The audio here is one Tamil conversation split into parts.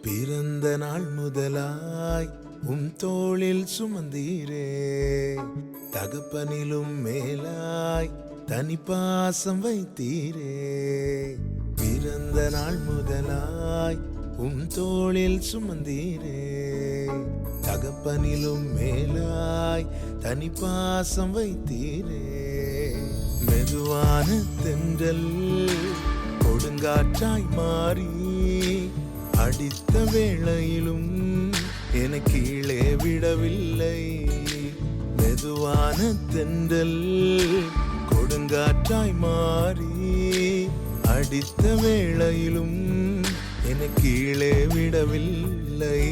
பிறந்த நாள் முதலாய் தோளில் சுமந்தீரே, தகப்பனிலும் மேலாய் தனி பாசம் வைத்தீரே. பிறந்த நாள் முதலாய் தோளில் சுமந்தீரே, தகப்பனிலும் மேலாய் தனி பாசம் வைத்தீரே. மெதுவான தென்றல் கொடுங்காற்றாய் மாறி அடித்த வேளையிலும் என கீழே விடவில்லை. மெதுவான தென்றல் கொடுங்காற்றாய் மாறி அடித்த வேளையிலும் என கீழே விடவில்லை.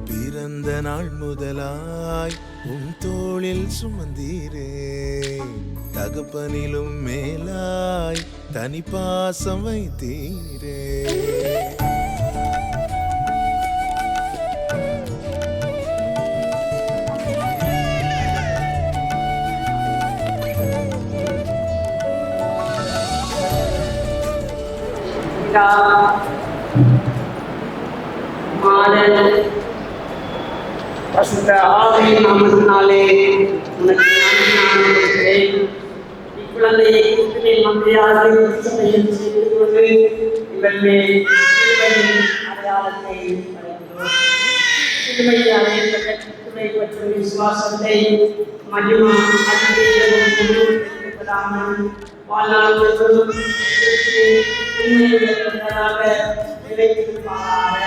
பிறந்த நாள் முதலாய் தோளில் சுமந்தீரே, தகப்பனிலும் மேலாய் தனி பாசம் வைத்தீரே. பசுத்த ஆவியின் நாமத்தினாலே உனக்கு இக்குழந்தையை கிறிஸ்துவின் மந்தையாக செய்து கொண்டு இவள் மேல் அடையாளத்தை அடைந்தோம். சிலுவையை அடையப்பட்ட கிறிஸ்துவை பற்றிய விசுவாசத்தை மகிமா அதிகரிப்பதாமல் வாழ்நாள் முழுவதும் உண்மையுள்ளவர்களாக நிலைத்திருப்பாராக.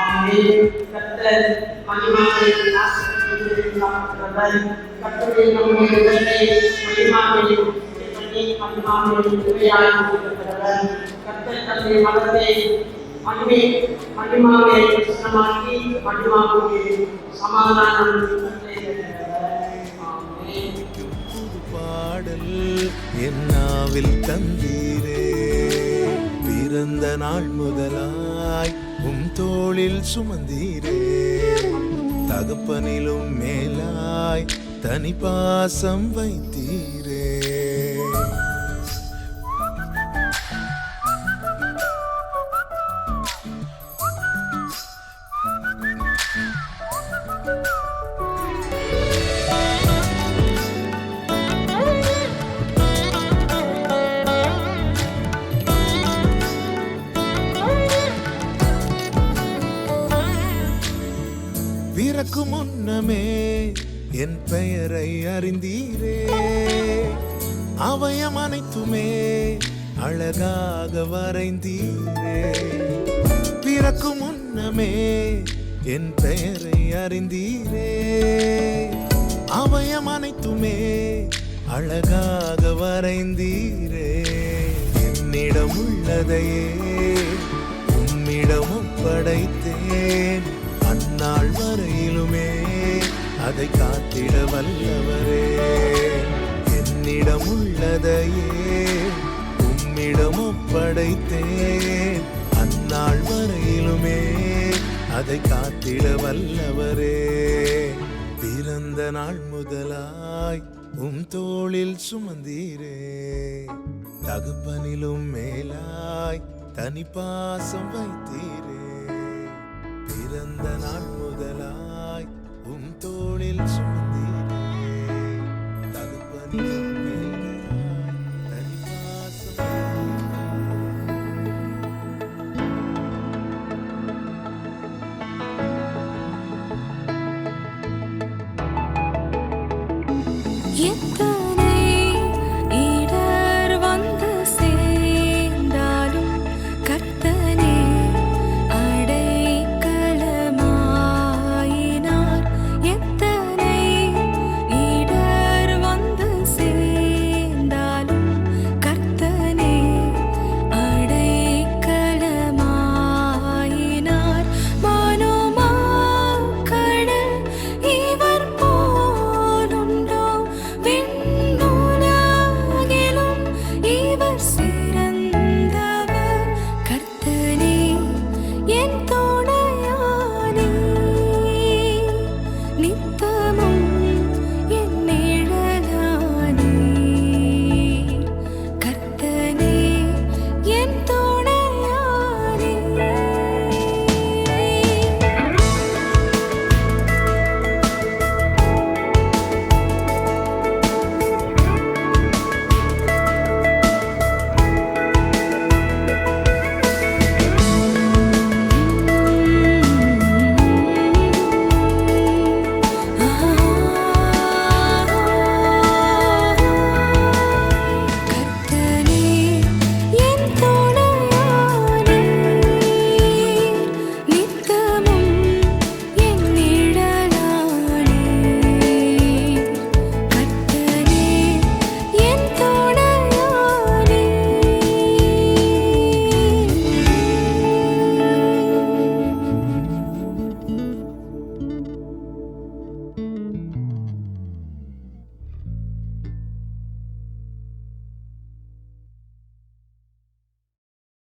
ஆமென். கர்த்தர் மகிமாவை ஆசீர்வதிப்பாராக. கர்த்தர் நம்முடைய உள்ளத்தை மகிமாவையும் மகிமாவையும் உண்மையாக கொடுக்கிறார். கர்த்தர் தன்னுடைய மனத்தை மகிமாவை பிரசன்னமாக்கி மகிமாவுக்கு சமாதானம் பாடல் என்னாவில் தந்தீரே. பிறந்த நாள் முதலாய் தோளில் சுமந்தீரே, தகப்பனிலும் மேலாய் தனி பாசம் வைத்தீரே. பிறக்கு முன்னமே என் பெயரை அறிந்தீரே, அவயம் அனைத்துமே அழகாக வரைந்தீரே. பிறக்கு முன்னமே என் பெயரை அறிந்தீரே, அவயம் அனைத்துமே அழகாக வரைந்தீரே. என்னிடம் உள்ளதையே உம்மிடம் ஒப்படைத்தேன், அந்நாள் வரையிலுமே அதை காத்திட வல்லவரே. என்னிடம் உள்ளதையே உம்மிடம் ஒப்படைத்தேன், அந்நாள் வரையிலுமே அதை காத்திட வல்லவரே. பிறந்த நாள் முதலாய் தோளில் சுமந்தீரே, தகப்பனிலும் மேலாய் தனி பாசம் வைத்தீரே. பிறந்த நாள் முதலாய் தோளில் சுமந்தீரே, தகப்பனிலும் மேலாய் தனி பாசம். எந்த